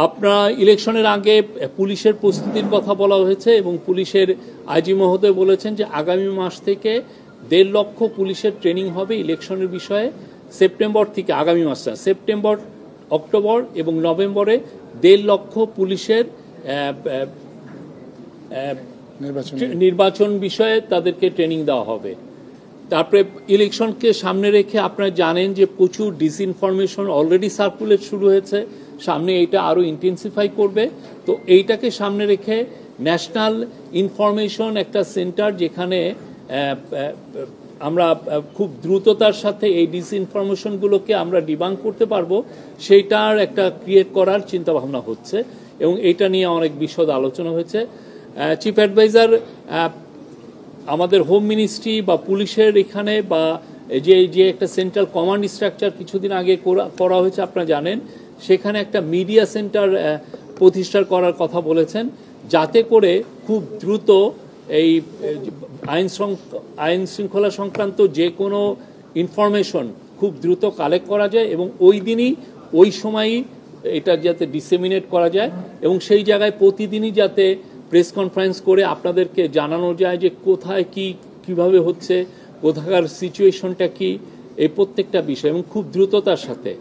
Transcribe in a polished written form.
আপনারা ইলেকশনের আগে পুলিশের প্রস্তুতির কথা বলা হয়েছে এবং পুলিশের আইজি মহোদয় বলেছেন যে আগামী মাস থেকে 1.5 লক্ষ পুলিশের ট্রেনিং হবে ইলেকশনের বিষয়ে সেপ্টেম্বর থেকে, আগামী মাসটা সেপ্টেম্বর, অক্টোবর এবং নভেম্বরে 1.5 লক্ষ পুলিশের নির্বাচন বিষয়ে তাদেরকে ট্রেনিং দেওয়া হবে। তারপরে ইলেকশনকে সামনে রেখে আপনারা জানেন যে প্রচুর ডিসইনফরমেশন অলরেডি সার্কুলেট শুরু হয়েছে, সামনে এইটা আরও ইন্টেন্সিফাই করবে। তো এইটাকে সামনে রেখে ন্যাশনাল ইনফরমেশন একটা সেন্টার, যেখানে আমরা খুব দ্রুততার সাথে এই ডিসইনফরমেশনগুলোকে আমরা ডিবাঙ্ক করতে পারবো, সেইটার একটা ক্রিয়েট করার চিন্তাভাবনা হচ্ছে এবং এইটা নিয়ে অনেক বিশদ আলোচনা হয়েছে। চিফ অ্যাডভাইজার আমাদের হোম মিনিস্ট্রি বা পুলিশের এখানে বা যে একটা সেন্ট্রাল কমান্ড স্ট্রাকচার কিছুদিন আগে করা হয়েছে আপনারা জানেন, সেখানে একটা মিডিয়া সেন্টার প্রতিষ্ঠা করার কথা বলেছেন, যাতে করে খুব দ্রুত এই আইন শৃঙ্খলা সংক্রান্ত যে কোনো ইনফরমেশন খুব দ্রুত কালেক্ট করা যায় এবং ওই দিনই ওই সময়ই এটা যাতে ডিসেমিনেট করা যায় এবং সেই জায়গায় প্রতিদিনই যাতে প্রেস কনফারেন্স করে আপনাদেরকে জানানো যায় যে কোথায় কি কিভাবে হচ্ছে, কোথাকার সিচুয়েশনটা কি, এই প্রত্যেকটা বিষয় এবং খুব দ্রুততার সাথে।